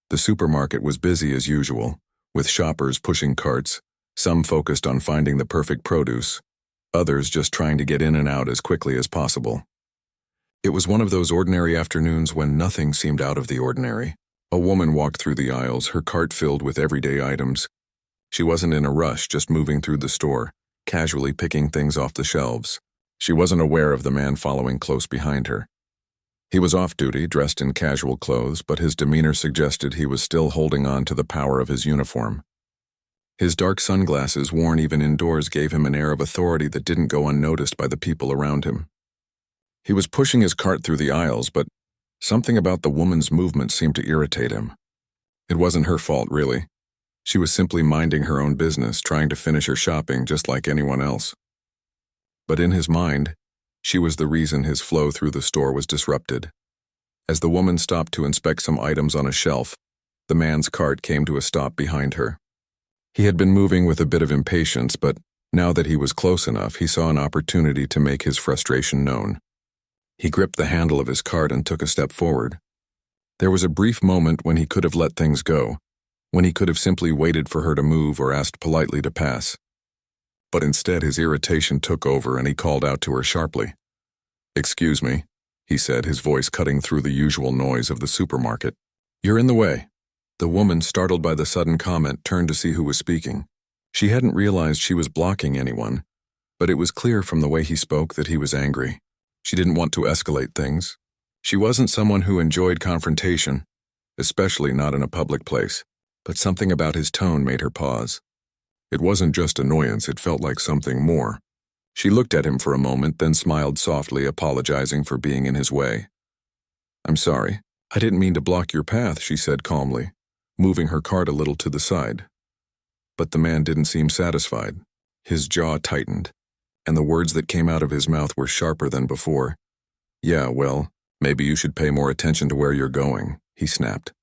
The supermarket was busy as usual, with shoppers pushing carts, some focused on finding the perfect produce, others just trying to get in and out as quickly as possible. It was one of those ordinary afternoons when nothing seemed out of the ordinary. A woman walked through the aisles, her cart filled with everyday items. She wasn't in a rush, just moving through the store, casually picking things off the shelves. She wasn't aware of the man following close behind her. He was off-duty, dressed in casual clothes, but his demeanor suggested he was still holding on to the power of his uniform. His dark sunglasses, worn even indoors, gave him an air of authority that didn't go unnoticed by the people around him. He was pushing his cart through the aisles, but something about the woman's movement seemed to irritate him. It wasn't her fault, really. She was simply minding her own business, trying to finish her shopping just like anyone else. But in his mind, she was the reason his flow through the store was disrupted. As the woman stopped to inspect some items on a shelf, the man's cart came to a stop behind her. He had been moving with a bit of impatience, but now that he was close enough, he saw an opportunity to make his frustration known. He gripped the handle of his cart and took a step forward. There was a brief moment when he could have let things go, when he could have simply waited for her to move or asked politely to pass. But instead his irritation took over and he called out to her sharply. "Excuse me," he said, his voice cutting through the usual noise of the supermarket. "You're in the way." The woman, startled by the sudden comment, turned to see who was speaking. She hadn't realized she was blocking anyone, but it was clear from the way he spoke that he was angry. She didn't want to escalate things. She wasn't someone who enjoyed confrontation, especially not in a public place, but something about his tone made her pause. It wasn't just annoyance, it felt like something more. She looked at him for a moment, then smiled softly, apologizing for being in his way. "I'm sorry. I didn't mean to block your path," she said calmly, moving her cart a little to the side. But the man didn't seem satisfied. His jaw tightened, and the words that came out of his mouth were sharper than before. "Yeah, well, maybe you should pay more attention to where you're going," he snapped.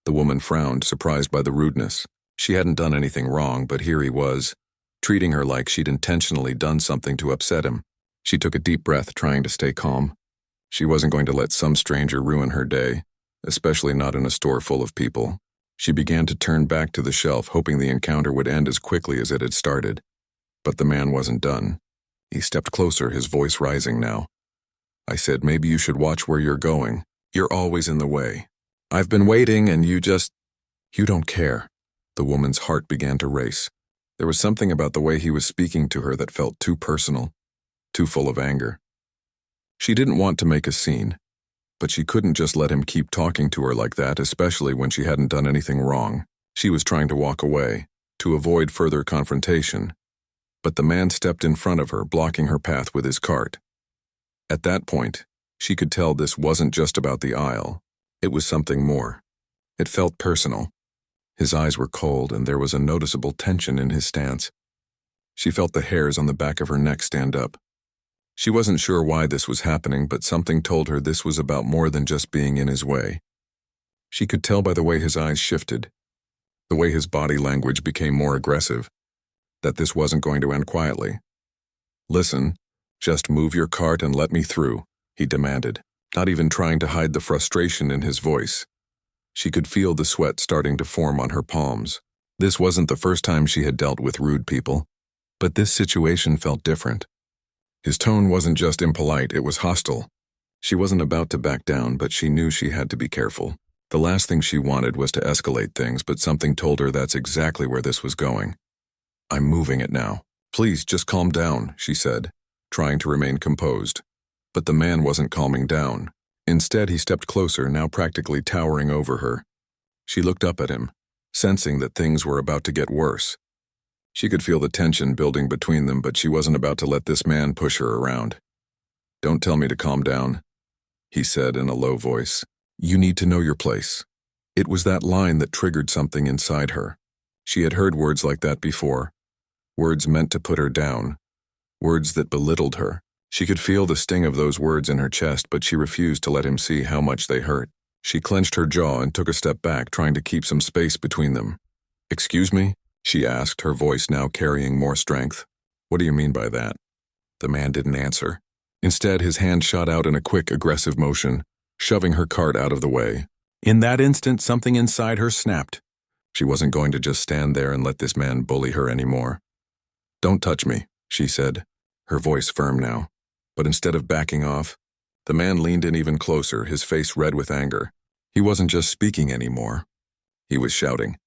The woman frowned, surprised by the rudeness. She hadn't done anything wrong, but here he was, treating her like she'd intentionally done something to upset him. She took a deep breath, trying to stay calm. She wasn't going to let some stranger ruin her day, especially not in a store full of people. She began to turn back to the shelf, hoping the encounter would end as quickly as it had started. But the man wasn't done. He stepped closer, his voice rising now. "I said maybe you should watch where you're going. You're always in the way. I've been waiting and you don't care." The woman's heart began to race. There was something about the way he was speaking to her that felt too personal, too full of anger. She didn't want to make a scene, but she couldn't just let him keep talking to her like that, especially when she hadn't done anything wrong. She was trying to walk away, to avoid further confrontation, but the man stepped in front of her, blocking her path with his cart. At that point, she could tell this wasn't just about the aisle. It was something more. It felt personal. His eyes were cold, and there was a noticeable tension in his stance. She felt the hairs on the back of her neck stand up. She wasn't sure why this was happening, but something told her this was about more than just being in his way. She could tell by the way his eyes shifted, the way his body language became more aggressive, that this wasn't going to end quietly. "Listen, just move your cart and let me through," he demanded, not even trying to hide the frustration in his voice. She could feel the sweat starting to form on her palms. This wasn't the first time she had dealt with rude people, but this situation felt different. His tone wasn't just impolite, it was hostile. She wasn't about to back down, but she knew she had to be careful. The last thing she wanted was to escalate things, but something told her that's exactly where this was going. "I'm moving it now. Please, just calm down," she said, trying to remain composed. But the man wasn't calming down. Instead, he stepped closer, now practically towering over her. She looked up at him, sensing that things were about to get worse. She could feel the tension building between them, but she wasn't about to let this man push her around. "Don't tell me to calm down," he said in a low voice. "You need to know your place." It was that line that triggered something inside her. She had heard words like that before, words meant to put her down, words that belittled her. She could feel the sting of those words in her chest, but she refused to let him see how much they hurt. She clenched her jaw and took a step back, trying to keep some space between them. "Excuse me?" she asked, her voice now carrying more strength. "What do you mean by that?" The man didn't answer. Instead, his hand shot out in a quick, aggressive motion, shoving her cart out of the way. In that instant, something inside her snapped. She wasn't going to just stand there and let this man bully her anymore. "Don't touch me," she said, her voice firm now. But instead of backing off, the man leaned in even closer, his face red with anger. He wasn't just speaking anymore. He was shouting.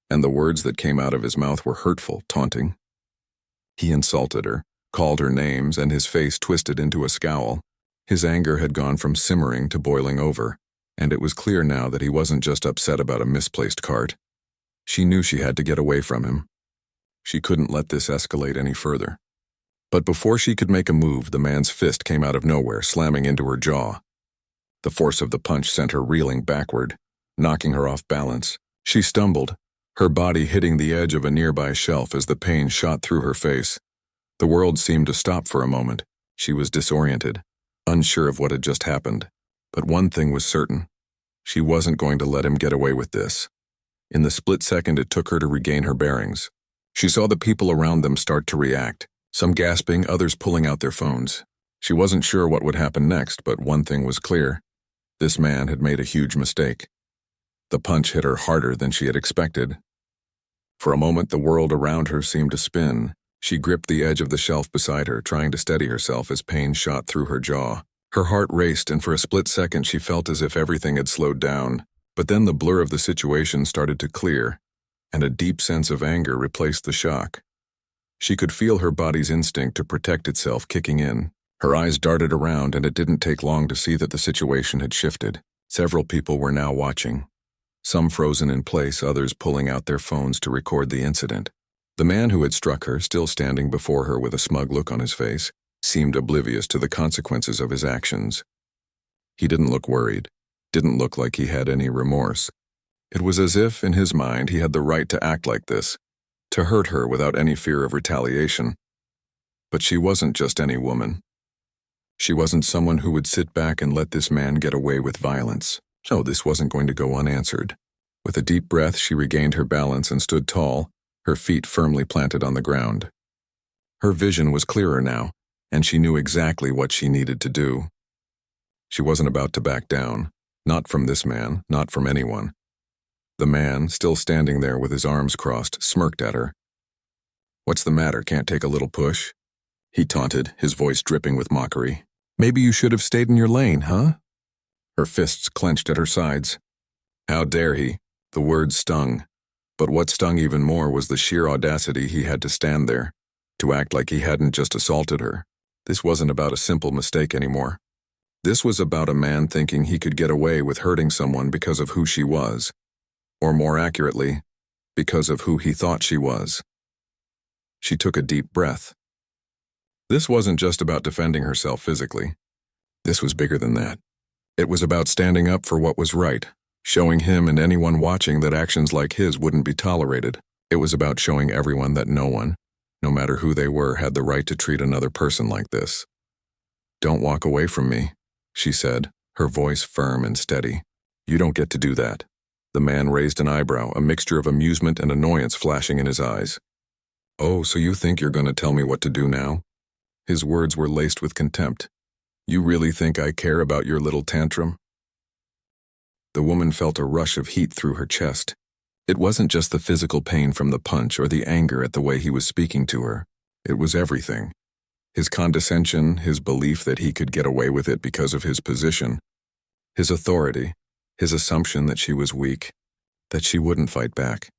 And the words that came out of his mouth were hurtful, taunting. He insulted her, called her names, and his face twisted into a scowl. His anger had gone from simmering to boiling over, and it was clear now that he wasn't just upset about a misplaced cart. She knew she had to get away from him. She couldn't let this escalate any further. But before she could make a move, the man's fist came out of nowhere, slamming into her jaw. The force of the punch sent her reeling backward, knocking her off balance. She stumbled, her body hitting the edge of a nearby shelf as the pain shot through her face. The world seemed to stop for a moment. She was disoriented, unsure of what had just happened. But one thing was certain. She wasn't going to let him get away with this. In the split second it took her to regain her bearings. She saw the people around them start to react, some gasping, others pulling out their phones. She wasn't sure what would happen next, but one thing was clear. This man had made a huge mistake. The punch hit her harder than she had expected. For a moment, the world around her seemed to spin. She gripped the edge of the shelf beside her, trying to steady herself as pain shot through her jaw. Her heart raced, and for a split second she felt as if everything had slowed down. But then the blur of the situation started to clear, and a deep sense of anger replaced the shock. She could feel her body's instinct to protect itself kicking in. Her eyes darted around, and it didn't take long to see that the situation had shifted. Several people were now watching. Some frozen in place, others pulling out their phones to record the incident. The man who had struck her, still standing before her with a smug look on his face, seemed oblivious to the consequences of his actions. He didn't look worried, didn't look like he had any remorse. It was as if, in his mind, he had the right to act like this, to hurt her without any fear of retaliation. But she wasn't just any woman. She wasn't someone who would sit back and let this man get away with violence. No, this wasn't going to go unanswered. With a deep breath, she regained her balance and stood tall, her feet firmly planted on the ground. Her vision was clearer now, and she knew exactly what she needed to do. She wasn't about to back down, not from this man, not from anyone. The man, still standing there with his arms crossed, smirked at her. "What's the matter, can't take a little push?" he taunted, his voice dripping with mockery. "Maybe you should have stayed in your lane, huh?" Her fists clenched at her sides. How dare he? The words stung. But what stung even more was the sheer audacity he had to stand there, to act like he hadn't just assaulted her. This wasn't about a simple mistake anymore. This was about a man thinking he could get away with hurting someone because of who she was, or more accurately, because of who he thought she was. She took a deep breath. This wasn't just about defending herself physically. This was bigger than that. It was about standing up for what was right, showing him and anyone watching that actions like his wouldn't be tolerated. It was about showing everyone that no one, no matter who they were, had the right to treat another person like this. "Don't walk away from me," she said, her voice firm and steady. "You don't get to do that." The man raised an eyebrow, a mixture of amusement and annoyance flashing in his eyes. "Oh, so you think you're going to tell me what to do now?" His words were laced with contempt. "You really think I care about your little tantrum?" The woman felt a rush of heat through her chest. It wasn't just the physical pain from the punch or the anger at the way he was speaking to her. It was everything. His condescension, his belief that he could get away with it because of his position, his authority, his assumption that she was weak, that she wouldn't fight back.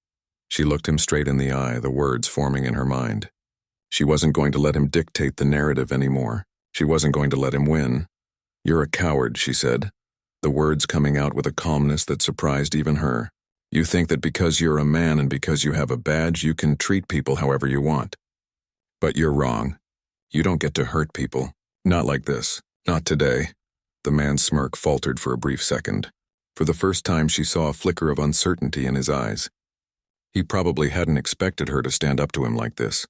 She looked him straight in the eye, the words forming in her mind. She wasn't going to let him dictate the narrative anymore. She wasn't going to let him win. "You're a coward," she said, the words coming out with a calmness that surprised even her. "You think that because you're a man and because you have a badge, you can treat people however you want. But you're wrong. You don't get to hurt people. Not like this. Not today." The man's smirk faltered for a brief second. For the first time, she saw a flicker of uncertainty in his eyes. He probably hadn't expected her to stand up to him like this.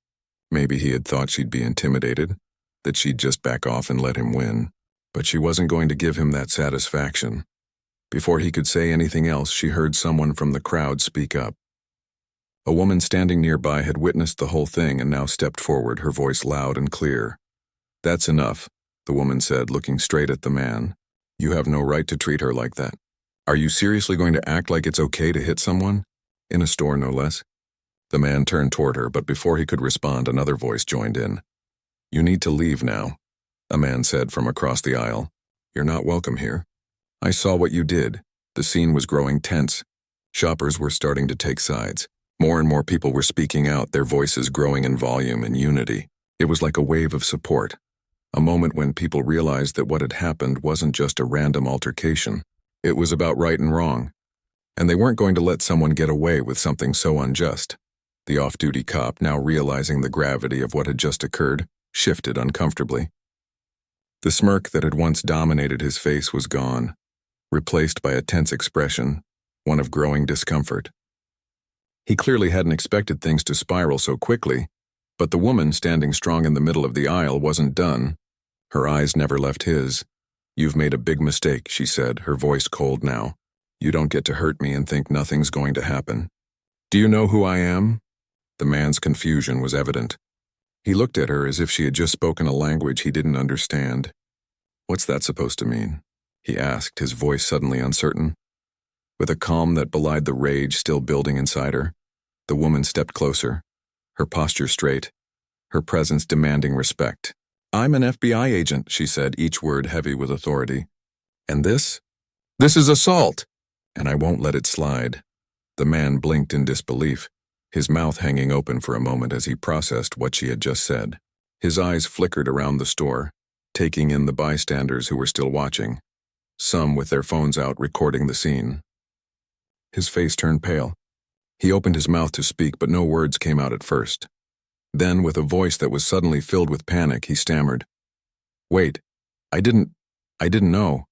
Maybe he had thought she'd be intimidated, that she'd just back off and let him win. But she wasn't going to give him that satisfaction. Before he could say anything else, she heard someone from the crowd speak up. A woman standing nearby had witnessed the whole thing and now stepped forward, her voice loud and clear. "That's enough," the woman said, looking straight at the man. "You have no right to treat her like that." Are you seriously going to act like it's okay to hit someone? In a store, no less. The man turned toward her, but before he could respond, another voice joined in. You need to leave now, a man said from across the aisle. You're not welcome here. I saw what you did. The scene was growing tense. Shoppers were starting to take sides. More and more people were speaking out, their voices growing in volume and unity. It was like a wave of support, a moment when people realized that what had happened wasn't just a random altercation. It was about right and wrong, and they weren't going to let someone get away with something so unjust. The off-duty cop, now realizing the gravity of what had just occurred, shifted uncomfortably. The smirk that had once dominated his face was gone, replaced by a tense expression, one of growing discomfort. He clearly hadn't expected things to spiral so quickly, but the woman standing strong in the middle of the aisle wasn't done. Her eyes never left his. You've made a big mistake, she said, her voice cold now. You don't get to hurt me and think nothing's going to happen. Do you know who I am? The man's confusion was evident. He looked at her as if she had just spoken a language he didn't understand. What's that supposed to mean? He asked, his voice suddenly uncertain. With a calm that belied the rage still building inside her, the woman stepped closer, her posture straight, her presence demanding respect. I'm an FBI agent, she said, each word heavy with authority. And this? This is assault! And I won't let it slide. The man blinked in disbelief, his mouth hanging open for a moment as he processed what she had just said. His eyes flickered around the store, taking in the bystanders who were still watching, some with their phones out recording the scene. His face turned pale. He opened his mouth to speak, but no words came out at first. Then, with a voice that was suddenly filled with panic, he stammered. Wait, I didn't know.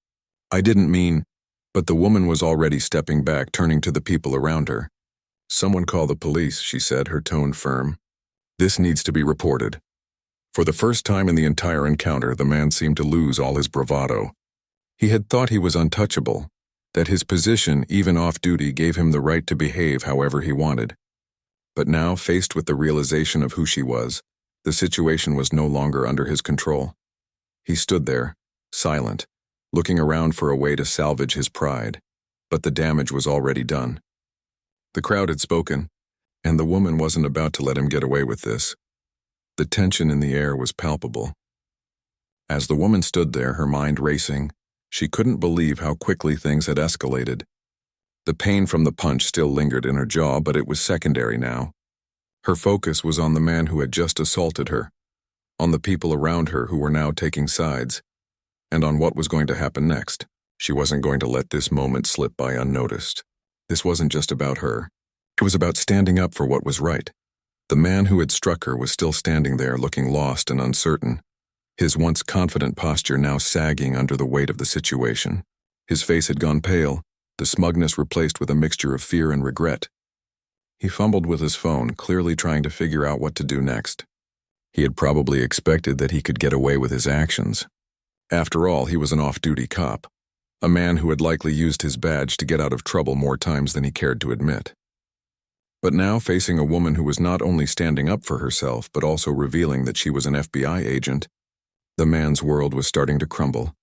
I didn't mean... But the woman was already stepping back, turning to the people around her. Someone call the police, she said, her tone firm. This needs to be reported. For the first time in the entire encounter, the man seemed to lose all his bravado. He had thought he was untouchable, that his position, even off-duty, gave him the right to behave however he wanted. But now, faced with the realization of who she was, the situation was no longer under his control. He stood there, silent, looking around for a way to salvage his pride, but the damage was already done. The crowd had spoken, and the woman wasn't about to let him get away with this. The tension in the air was palpable. As the woman stood there, her mind racing, she couldn't believe how quickly things had escalated. The pain from the punch still lingered in her jaw, but it was secondary now. Her focus was on the man who had just assaulted her, on the people around her who were now taking sides, and on what was going to happen next. She wasn't going to let this moment slip by unnoticed. This wasn't just about her. It was about standing up for what was right. The man who had struck her was still standing there, looking lost and uncertain, his once confident posture now sagging under the weight of the situation. His face had gone pale, the smugness replaced with a mixture of fear and regret. He fumbled with his phone, clearly trying to figure out what to do next. He had probably expected that he could get away with his actions. After all, he was an off-duty cop, a man who had likely used his badge to get out of trouble more times than he cared to admit. But now, facing a woman who was not only standing up for herself, but also revealing that she was an FBI agent, the man's world was starting to crumble.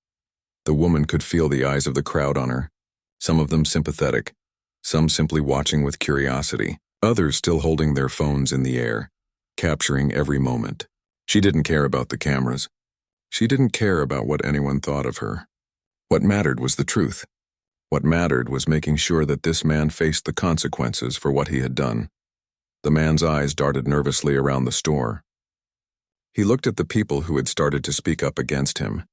The woman could feel the eyes of the crowd on her, some of them sympathetic, some simply watching with curiosity, others still holding their phones in the air, capturing every moment. She didn't care about the cameras. She didn't care about what anyone thought of her. What mattered was the truth. What mattered was making sure that this man faced the consequences for what he had done. The man's eyes darted nervously around the store. He looked at the people who had started to speak up against him,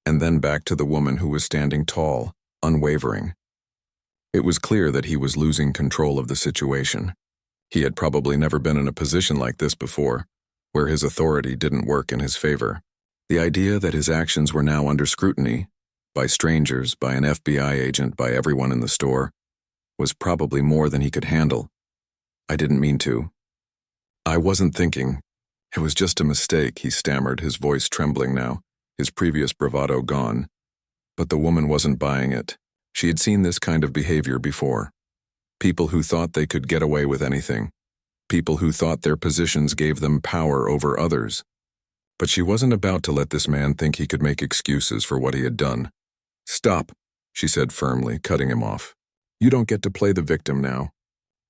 and then back to the woman who was standing tall, unwavering. It was clear that he was losing control of the situation. He had probably never been in a position like this before, where his authority didn't work in his favor. The idea that his actions were now under scrutiny, by strangers, by an FBI agent, by everyone in the store, was probably more than he could handle. I didn't mean to. I wasn't thinking. It was just a mistake, he stammered, his voice trembling now, his previous bravado gone. But the woman wasn't buying it. She had seen this kind of behavior before. People who thought they could get away with anything. People who thought their positions gave them power over others. But she wasn't about to let this man think he could make excuses for what he had done. Stop, she said firmly, cutting him off. "You don't get to play the victim now.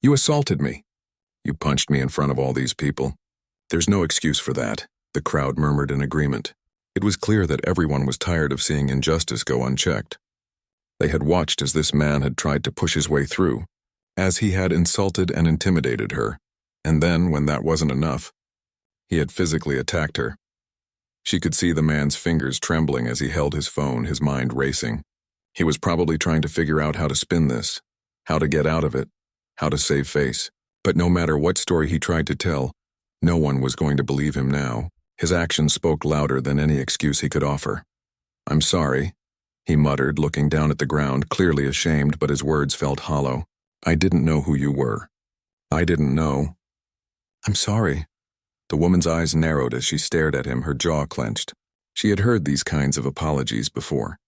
You assaulted me. You punched me in front of all these people." "There's no excuse for that," the crowd murmured in agreement. It was clear that everyone was tired of seeing injustice go unchecked. They had watched as this man had tried to push his way through, as he had insulted and intimidated her, and then, when that wasn't enough, he had physically attacked her. She could see the man's fingers trembling as he held his phone, his mind racing. He was probably trying to figure out how to spin this, how to get out of it, how to save face. But no matter what story he tried to tell, no one was going to believe him now. His actions spoke louder than any excuse he could offer. "I'm sorry," he muttered, looking down at the ground, clearly ashamed, but his words felt hollow. "I didn't know who you were. I didn't know." "I'm sorry." The woman's eyes narrowed as she stared at him, her jaw clenched. She had heard these kinds of apologies before.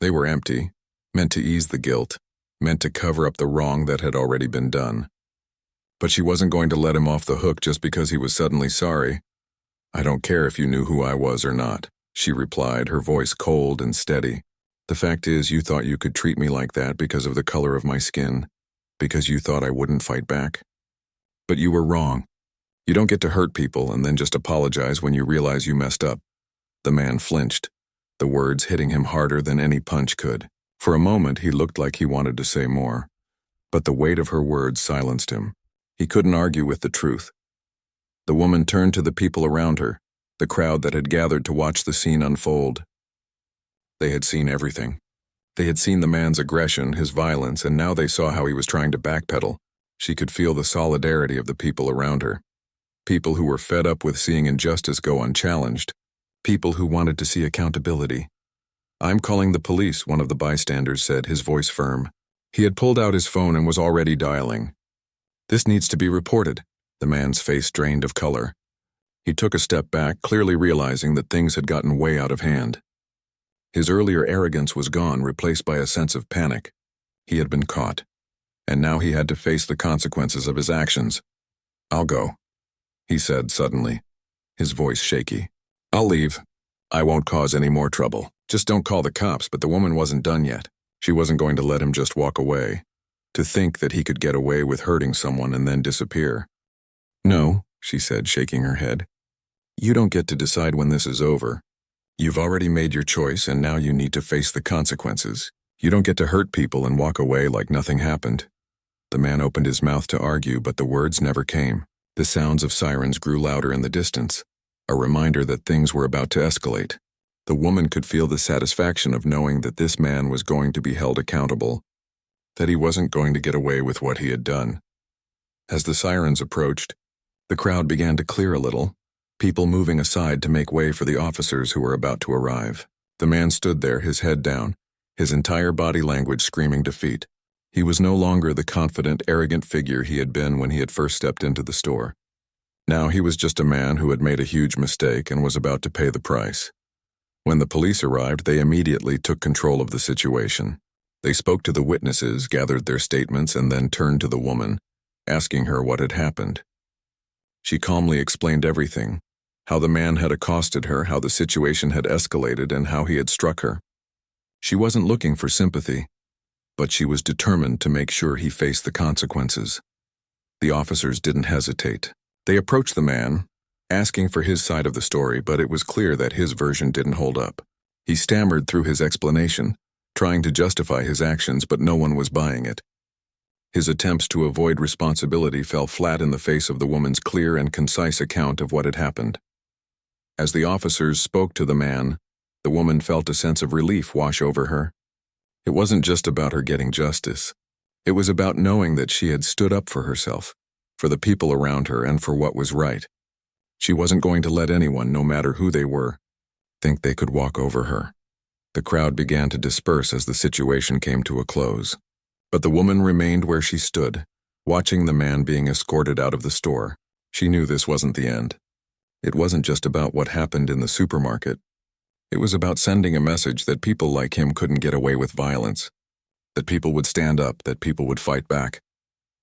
They were empty, meant to ease the guilt, meant to cover up the wrong that had already been done. But she wasn't going to let him off the hook just because he was suddenly sorry. "I don't care if you knew who I was or not," she replied, her voice cold and steady. "The fact is, you thought you could treat me like that because of the color of my skin, because you thought I wouldn't fight back. But you were wrong. You don't get to hurt people and then just apologize when you realize you messed up." The man flinched, the words hitting him harder than any punch could. For a moment, he looked like he wanted to say more, but the weight of her words silenced him. He couldn't argue with the truth. The woman turned to the people around her, the crowd that had gathered to watch the scene unfold. They had seen everything. They had seen the man's aggression, his violence, and now they saw how he was trying to backpedal. She could feel the solidarity of the people around her. People who were fed up with seeing injustice go unchallenged. People who wanted to see accountability. "I'm calling the police," one of the bystanders said, his voice firm. He had pulled out his phone and was already dialing. "This needs to be reported." The man's face drained of color. He took a step back, clearly realizing that things had gotten way out of hand. His earlier arrogance was gone, replaced by a sense of panic. He had been caught, and now he had to face the consequences of his actions. "I'll go," he said suddenly, his voice shaky. "I'll leave. I won't cause any more trouble. Just don't call the cops." But the woman wasn't done yet. She wasn't going to let him just walk away. To think that he could get away with hurting someone and then disappear. "No," she said, shaking her head. "You don't get to decide when this is over. You've already made your choice, and now you need to face the consequences. You don't get to hurt people and walk away like nothing happened." The man opened his mouth to argue, but the words never came. The sounds of sirens grew louder in the distance, a reminder that things were about to escalate. The woman could feel the satisfaction of knowing that this man was going to be held accountable, that he wasn't going to get away with what he had done. As the sirens approached, the crowd began to clear a little, people moving aside to make way for the officers who were about to arrive. The man stood there, his head down, his entire body language screaming defeat. He was no longer the confident, arrogant figure he had been when he had first stepped into the store. Now he was just a man who had made a huge mistake and was about to pay the price. When the police arrived, they immediately took control of the situation. They spoke to the witnesses, gathered their statements, and then turned to the woman, asking her what had happened. She calmly explained everything, how the man had accosted her, how the situation had escalated, and how he had struck her. She wasn't looking for sympathy, but she was determined to make sure he faced the consequences. The officers didn't hesitate. They approached the man, asking for his side of the story, but it was clear that his version didn't hold up. He stammered through his explanation, trying to justify his actions, but no one was buying it. His attempts to avoid responsibility fell flat in the face of the woman's clear and concise account of what had happened. As the officers spoke to the man, the woman felt a sense of relief wash over her. It wasn't just about her getting justice. It was about knowing that she had stood up for herself, for the people around her, and for what was right. She wasn't going to let anyone, no matter who they were, think they could walk over her. The crowd began to disperse as the situation came to a close. But the woman remained where she stood, watching the man being escorted out of the store. She knew this wasn't the end. It wasn't just about what happened in the supermarket. It was about sending a message that people like him couldn't get away with violence, that people would stand up, that people would fight back.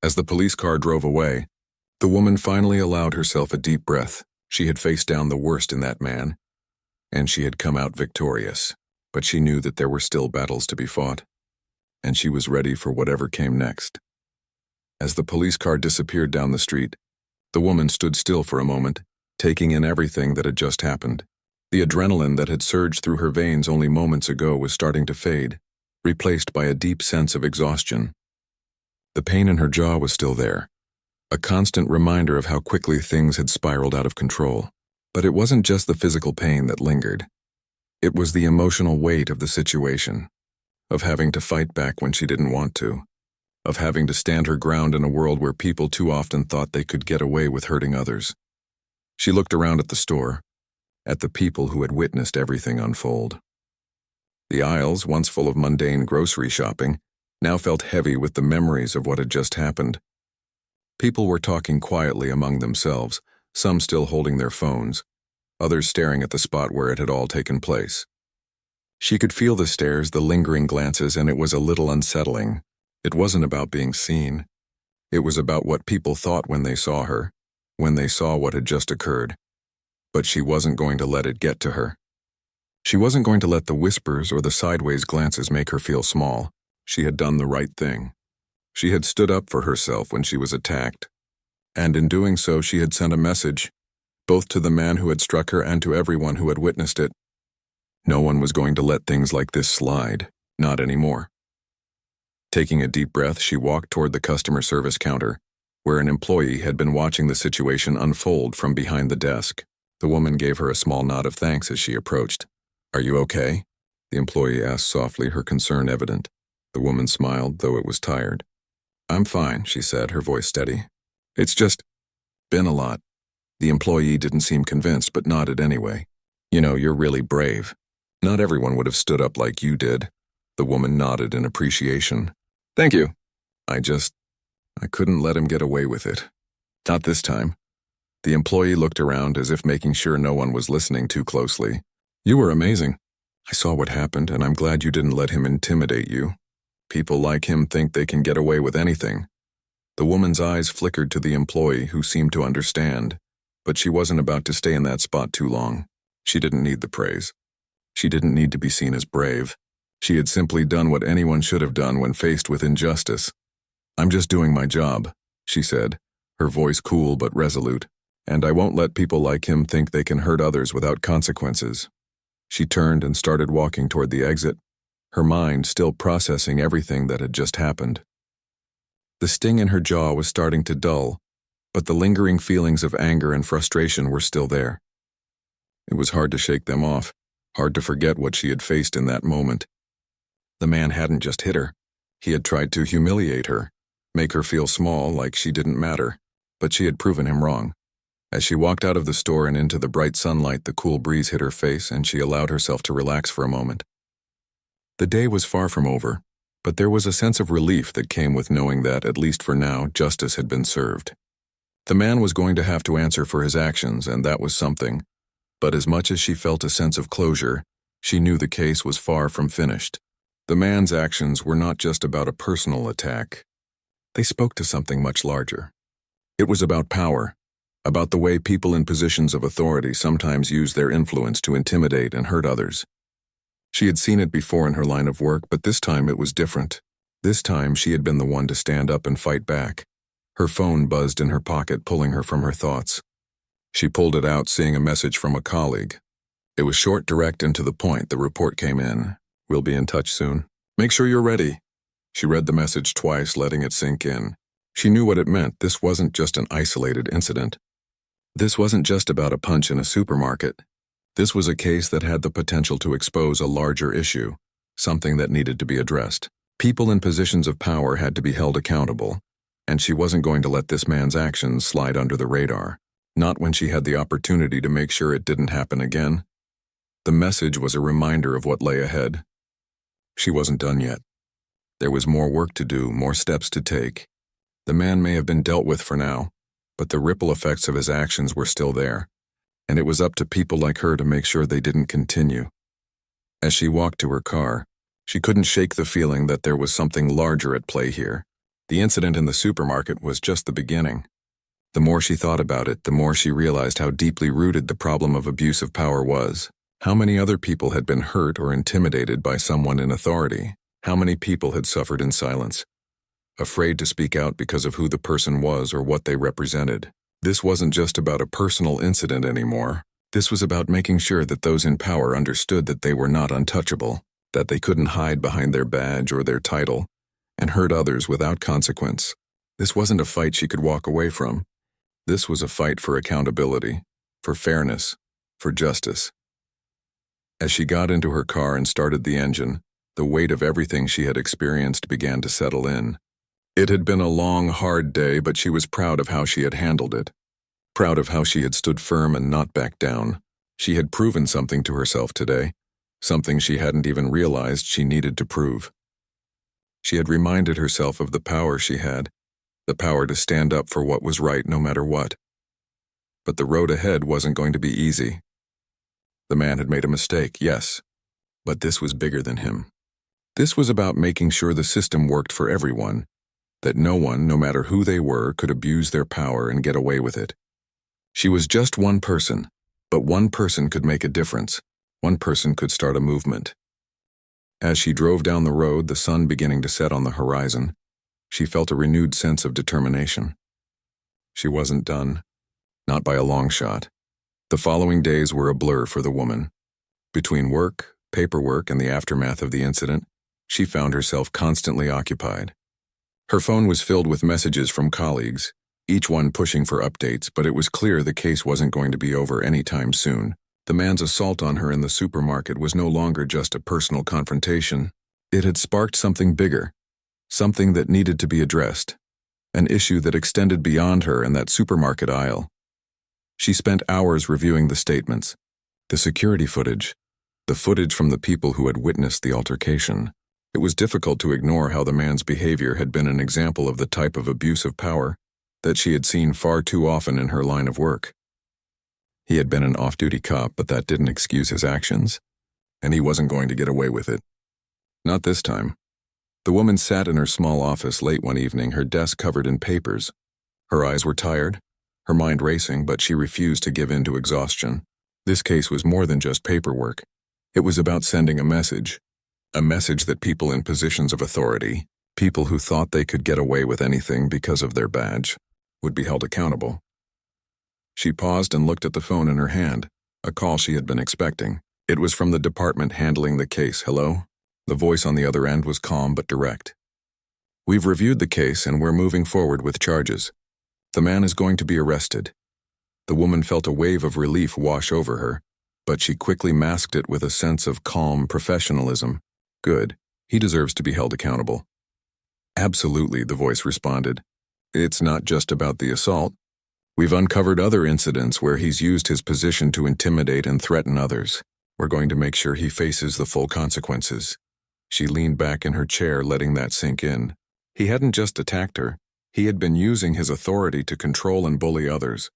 As the police car drove away, the woman finally allowed herself a deep breath. She had faced down the worst in that man, and she had come out victorious. But she knew that there were still battles to be fought. and she was ready for whatever came next. As the police car disappeared down the street, the woman stood still for a moment, taking in everything that had just happened. The adrenaline that had surged through her veins only moments ago was starting to fade, replaced by a deep sense of exhaustion. The pain in her jaw was still there, a constant reminder of how quickly things had spiraled out of control. But it wasn't just the physical pain that lingered. It was the emotional weight of the situation, of having to fight back when she didn't want to, of having to stand her ground in a world where people too often thought they could get away with hurting others. She looked around at the store, at the people who had witnessed everything unfold. The aisles, once full of mundane grocery shopping, now felt heavy with the memories of what had just happened. People were talking quietly among themselves, some still holding their phones, others staring at the spot where it had all taken place. She could feel the stares, the lingering glances, and it was a little unsettling. It wasn't about being seen. It was about what people thought when they saw her, when they saw what had just occurred. But she wasn't going to let it get to her. She wasn't going to let the whispers or the sideways glances make her feel small. She had done the right thing. She had stood up for herself when she was attacked. And in doing so, she had sent a message, both to the man who had struck her and to everyone who had witnessed it. No one was going to let things like this slide, not anymore. Taking a deep breath, she walked toward the customer service counter, where an employee had been watching the situation unfold from behind the desk. The woman gave her a small nod of thanks as she approached. "Are you okay?" the employee asked softly, her concern evident. The woman smiled, though it was tired. "I'm fine," she said, her voice steady. "It's just been a lot." The employee didn't seem convinced, but nodded anyway. "You know, you're really brave. Not everyone would have stood up like you did." The woman nodded in appreciation. "Thank you. I couldn't let him get away with it. Not this time." The employee looked around as if making sure no one was listening too closely. "You were amazing. I saw what happened, and I'm glad you didn't let him intimidate you. People like him think they can get away with anything." The woman's eyes flickered to the employee, who seemed to understand, but she wasn't about to stay in that spot too long. She didn't need the praise. She didn't need to be seen as brave. She had simply done what anyone should have done when faced with injustice. "I'm just doing my job," she said, her voice cool but resolute. "And I won't let people like him think they can hurt others without consequences." She turned and started walking toward the exit, her mind still processing everything that had just happened. The sting in her jaw was starting to dull, but the lingering feelings of anger and frustration were still there. It was hard to shake them off, hard to forget what she had faced in that moment. The man hadn't just hit her. He had tried to humiliate her, make her feel small, like she didn't matter, but she had proven him wrong. As she walked out of the store and into the bright sunlight, the cool breeze hit her face, and she allowed herself to relax for a moment. The day was far from over, but there was a sense of relief that came with knowing that, at least for now, justice had been served. The man was going to have to answer for his actions, and that was something. But as much as she felt a sense of closure, she knew the case was far from finished. The man's actions were not just about a personal attack. They spoke to something much larger. It was about power, about the way people in positions of authority sometimes use their influence to intimidate and hurt others. She had seen it before in her line of work, but this time it was different. This time she had been the one to stand up and fight back. Her phone buzzed in her pocket, pulling her from her thoughts. She pulled it out, seeing a message from a colleague. It was short, direct, and to the point. The report came in. "We'll be in touch soon. Make sure you're ready." She read the message twice, letting it sink in. She knew what it meant. This wasn't just an isolated incident. This wasn't just about a punch in a supermarket. This was a case that had the potential to expose a larger issue, something that needed to be addressed. People in positions of power had to be held accountable, and she wasn't going to let this man's actions slide under the radar, not when she had the opportunity to make sure it didn't happen again. The message was a reminder of what lay ahead. She wasn't done yet. There was more work to do, more steps to take. The man may have been dealt with for now, but the ripple effects of his actions were still there, and it was up to people like her to make sure they didn't continue. As she walked to her car, she couldn't shake the feeling that there was something larger at play here. The incident in the supermarket was just the beginning. The more she thought about it, the more she realized how deeply rooted the problem of abuse of power was. How many other people had been hurt or intimidated by someone in authority? How many people had suffered in silence, afraid to speak out because of who the person was or what they represented? This wasn't just about a personal incident anymore. This was about making sure that those in power understood that they were not untouchable, that they couldn't hide behind their badge or their title and hurt others without consequence. This wasn't a fight she could walk away from. This was a fight for accountability, for fairness, for justice. As she got into her car and started the engine, the weight of everything she had experienced began to settle in. It had been a long, hard day, but she was proud of how she had handled it. Proud of how she had stood firm and not backed down. She had proven something to herself today, something she hadn't even realized she needed to prove. She had reminded herself of the power she had, the power to stand up for what was right no matter what. But the road ahead wasn't going to be easy. The man had made a mistake, yes, but this was bigger than him. This was about making sure the system worked for everyone, that no one, no matter who they were, could abuse their power and get away with it. She was just one person, but one person could make a difference. One person could start a movement. As she drove down the road, the sun beginning to set on the horizon, she felt a renewed sense of determination. She wasn't done, not by a long shot. The following days were a blur for the woman. Between work, paperwork, and the aftermath of the incident, she found herself constantly occupied. Her phone was filled with messages from colleagues, each one pushing for updates, but it was clear the case wasn't going to be over anytime soon. The man's assault on her in the supermarket was no longer just a personal confrontation. It had sparked something bigger, something that needed to be addressed, an issue that extended beyond her and that supermarket aisle. She spent hours reviewing the statements, the security footage, the footage from the people who had witnessed the altercation. It was difficult to ignore how the man's behavior had been an example of the type of abuse of power that she had seen far too often in her line of work. He had been an off-duty cop, but that didn't excuse his actions, and he wasn't going to get away with it. Not this time. The woman sat in her small office late one evening, her desk covered in papers. Her eyes were tired, her mind racing, but she refused to give in to exhaustion. This case was more than just paperwork. It was about sending a message that people in positions of authority, people who thought they could get away with anything because of their badge, would be held accountable. She paused and looked at the phone in her hand, a call she had been expecting. It was from the department handling the case. Hello? The voice on the other end was calm but direct. We've reviewed the case and we're moving forward with charges. The man is going to be arrested. The woman felt a wave of relief wash over her, but she quickly masked it with a sense of calm professionalism. Good. He deserves to be held accountable. Absolutely, the voice responded. It's not just about the assault. We've uncovered other incidents where he's used his position to intimidate and threaten others. We're going to make sure he faces the full consequences. She leaned back in her chair, letting that sink in. He hadn't just attacked her. He had been using his authority to control and bully others.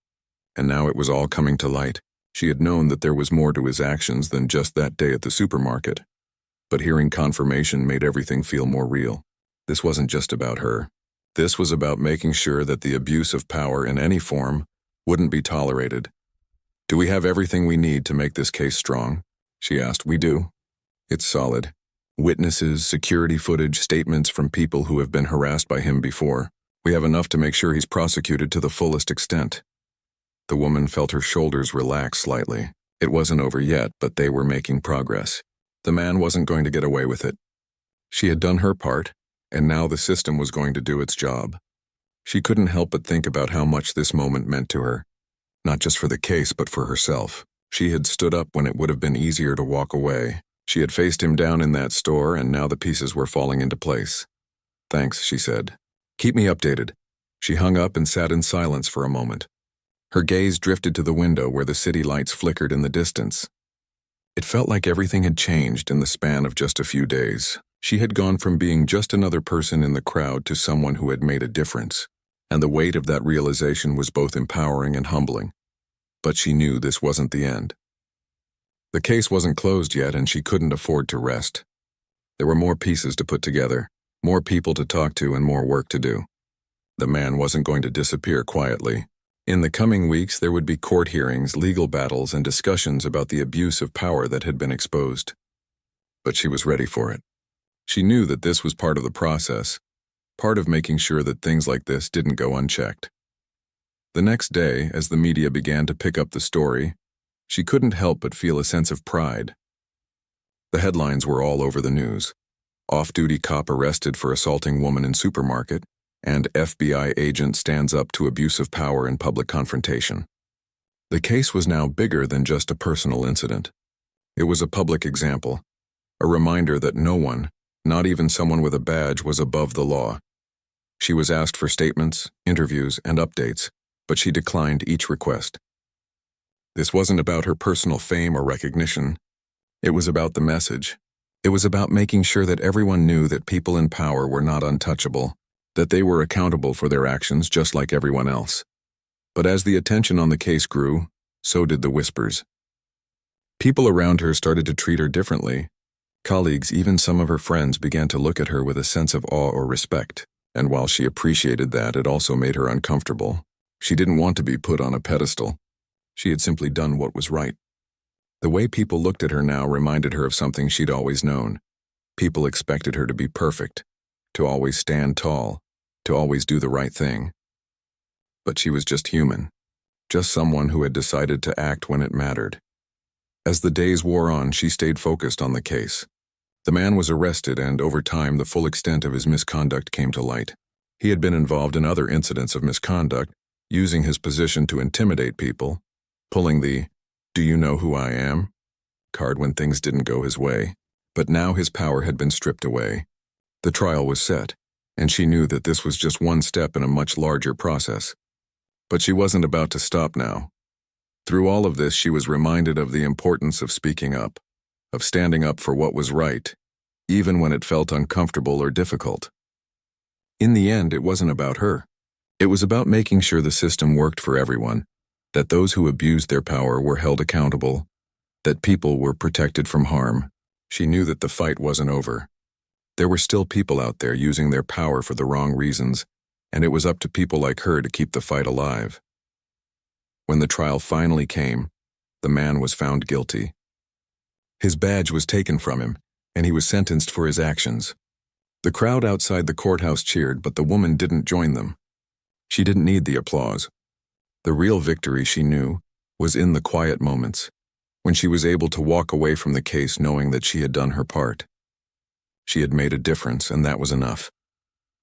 And now it was all coming to light. She had known that there was more to his actions than just that day at the supermarket. But hearing confirmation made everything feel more real. This wasn't just about her. This was about making sure that the abuse of power in any form wouldn't be tolerated. Do we have everything we need to make this case strong? She asked. We do. It's solid. Witnesses, security footage, statements from people who have been harassed by him before. We have enough to make sure he's prosecuted to the fullest extent. The woman felt her shoulders relax slightly. It wasn't over yet, but they were making progress. The man wasn't going to get away with it. She had done her part, and now the system was going to do its job. She couldn't help but think about how much this moment meant to her, not just for the case but for herself. She had stood up when it would have been easier to walk away. She had faced him down in that store, and now the pieces were falling into place. Thanks, she said. Keep me updated. She hung up and sat in silence for a moment. Her gaze drifted to the window where the city lights flickered in the distance. It felt like everything had changed in the span of just a few days. She had gone from being just another person in the crowd to someone who had made a difference, and the weight of that realization was both empowering and humbling. But she knew this wasn't the end. The case wasn't closed yet, and she couldn't afford to rest. There were more pieces to put together, more people to talk to, and more work to do. The man wasn't going to disappear quietly. In the coming weeks, there would be court hearings, legal battles, and discussions about the abuse of power that had been exposed. But she was ready for it. She knew that this was part of the process, part of making sure that things like this didn't go unchecked. The next day, as the media began to pick up the story, she couldn't help but feel a sense of pride. The headlines were all over the news. Off-duty cop arrested for assaulting woman in supermarket, and FBI agent stands up to abuse of power in public confrontation. The case was now bigger than just a personal incident. It was a public example, a reminder that no one, not even someone with a badge, was above the law. She was asked for statements, interviews, and updates, but she declined each request. This wasn't about her personal fame or recognition. It was about the message. It was about making sure that everyone knew that people in power were not untouchable, that they were accountable for their actions just like everyone else. But as the attention on the case grew, so did the whispers. People around her started to treat her differently. Colleagues, even some of her friends, began to look at her with a sense of awe or respect. And while she appreciated that, it also made her uncomfortable. She didn't want to be put on a pedestal. She had simply done what was right. The way people looked at her now reminded her of something she'd always known. People expected her to be perfect, to always stand tall, to always do the right thing. But she was just human, just someone who had decided to act when it mattered. As the days wore on, she stayed focused on the case. The man was arrested, and over time the full extent of his misconduct came to light. He had been involved in other incidents of misconduct, using his position to intimidate people, pulling the "do you know who I am" card when things didn't go his way. But now his power had been stripped away. The trial was set, and she knew that this was just one step in a much larger process. But she wasn't about to stop now. Through all of this, she was reminded of the importance of speaking up, of standing up for what was right, even when it felt uncomfortable or difficult. In the end, it wasn't about her. It was about making sure the system worked for everyone, that those who abused their power were held accountable, that people were protected from harm. She knew that the fight wasn't over. There were still people out there using their power for the wrong reasons, and it was up to people like her to keep the fight alive. When the trial finally came, the man was found guilty. His badge was taken from him, and he was sentenced for his actions. The crowd outside the courthouse cheered, but the woman didn't join them. She didn't need the applause. The real victory, she knew, was in the quiet moments, when she was able to walk away from the case knowing that she had done her part. She had made a difference, and that was enough.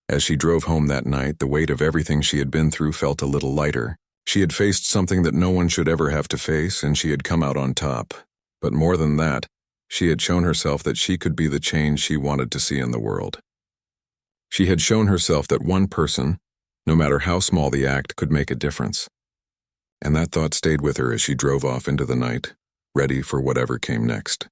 As she drove home that night, the weight of everything she had been through felt a little lighter. She had faced something that no one should ever have to face, and she had come out on top. But more than that, she had shown herself that she could be the change she wanted to see in the world. She had shown herself that one person, no matter how small the act, could make a difference. And that thought stayed with her as she drove off into the night, ready for whatever came next.